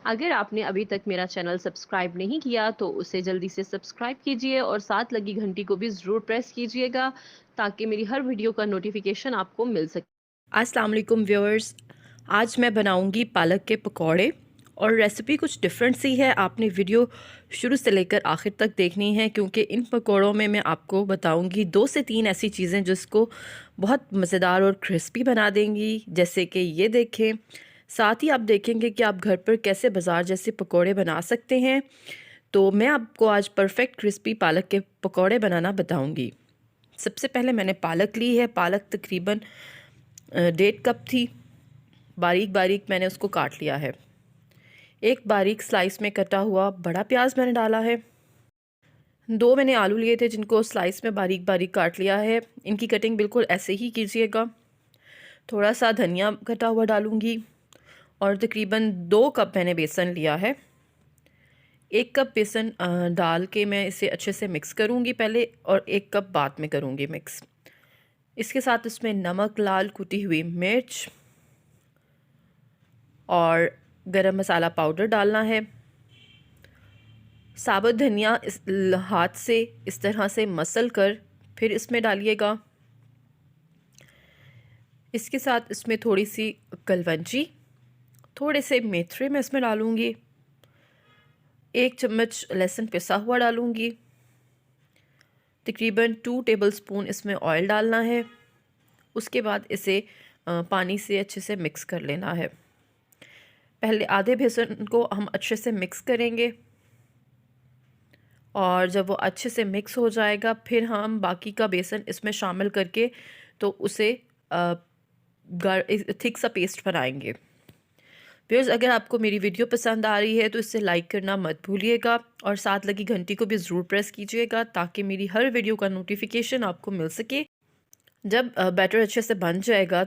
अगर आपने अभी तक मेरा चैनल सब्सक्राइब नहीं किया तो उसे जल्दी से सब्सक्राइब कीजिए और साथ लगी घंटी को भी ज़रूर प्रेस कीजिएगा ताकि मेरी हर वीडियो का नोटिफिकेशन आपको मिल सके। अस्सलाम वालेकुम व्यूअर्स। आज मैं बनाऊंगी पालक के पकौड़े और रेसिपी कुछ डिफरेंट सी है। आपने वीडियो शुरू से लेकर आखिर तक देखनी है क्योंकि इन पकौड़ों में मैं आपको बताऊंगी 2 से 3 ऐसी चीज़ें जिसको बहुत मज़ेदार और क्रिस्पी बना देंगी। जैसे कि ये देखें, साथ ही आप देखेंगे कि आप घर पर कैसे बाज़ार जैसे पकौड़े बना सकते हैं। तो मैं आपको आज परफेक्ट क्रिस्पी पालक के पकौड़े बनाना बताऊँगी। सबसे पहले मैंने पालक ली है। पालक तकरीबन 1.5 कप थी। बारीक बारीक मैंने उसको काट लिया है। एक बारीक स्लाइस में कटा हुआ बड़ा प्याज मैंने डाला है। 2 मैंने आलू लिए थे जिनको स्लाइस में बारीक बारीक काट लिया है। इनकी कटिंग बिल्कुल ऐसे ही कीजिएगा। थोड़ा सा धनिया कटा हुआ डालूंगी और तकरीबन 2 कप मैंने बेसन लिया है। 1 कप बेसन डाल के मैं इसे अच्छे से मिक्स करूंगी पहले और 1 कप बाद में करूंगी मिक्स। इसके साथ इसमें नमक, लाल कुटी हुई मिर्च और गरम मसाला पाउडर डालना है। साबुत धनिया इस हाथ से इस तरह से मसल कर फिर इसमें डालिएगा। इसके साथ इसमें थोड़ी सी कलवंजी, थोड़े से मेथरे मैं इसमें डालूंगी। 1 चम्मच लहसुन पिसा हुआ डालूंगी। तकरीबन 2 टेबलस्पून इसमें ऑयल डालना है। उसके बाद इसे पानी से अच्छे से मिक्स कर लेना है। पहले आधे बेसन को हम अच्छे से मिक्स करेंगे और जब वो अच्छे से मिक्स हो जाएगा फिर हम बाकी का बेसन इसमें शामिल करके तो उसे थिक सा पेस्ट बनाएंगे। व्यूअर्स, अगर आपको मेरी वीडियो पसंद आ रही है तो इसे लाइक करना मत भूलिएगा और साथ लगी घंटी को भी ज़रूर प्रेस कीजिएगा ताकि मेरी हर वीडियो का नोटिफिकेशन आपको मिल सके। जब बैटर अच्छे से बन जाएगा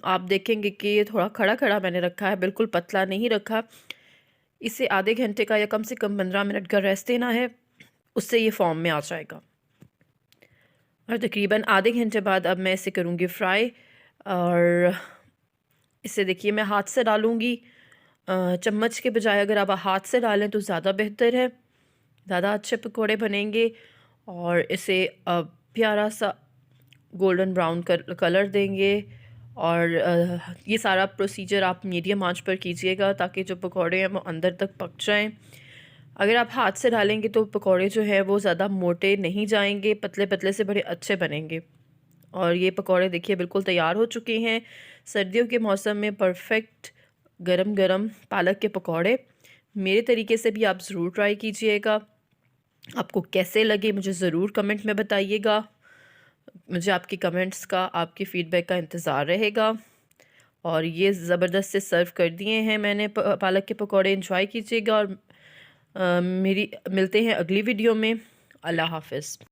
आप देखेंगे कि ये थोड़ा खड़ा खड़ा मैंने रखा है, बिल्कुल पतला नहीं रखा। इसे आधे घंटे का या कम से कम 15 मिनट का रेस्ट देना है, उससे ये फॉर्म में आ जाएगा। और तकरीबन आधे घंटे बाद अब मैं इसे करूँगी फ्राई। और इसे देखिए मैं हाथ से डालूँगी। चम्मच के बजाय अगर आप हाथ से डालें तो ज़्यादा बेहतर है, ज़्यादा अच्छे पकोड़े बनेंगे। और इसे प्यारा सा गोल्डन ब्राउन कलर देंगे। और ये सारा प्रोसीजर आप मीडियम आंच पर कीजिएगा ताकि जो पकोड़े हैं वो अंदर तक पक जाएं। अगर आप हाथ से डालेंगे तो पकोड़े जो है वो ज़्यादा मोटे नहीं जाएंगे, पतले पतले से बड़े अच्छे बनेंगे। और ये पकोड़े देखिए बिल्कुल तैयार हो चुके हैं। सर्दियों के मौसम में परफेक्ट गरम गरम पालक के पकोड़े मेरे तरीके से भी आप ज़रूर ट्राई कीजिएगा। आपको कैसे लगे मुझे ज़रूर कमेंट में बताइएगा। मुझे आपके कमेंट्स का, आपके फ़ीडबैक का इंतज़ार रहेगा। और ये ज़बरदस्त से सर्व कर दिए हैं मैंने पालक के पकोड़े। एंजॉय कीजिएगा और मेरी मिलते हैं अगली वीडियो में। अल्लाह हाफ़िज़।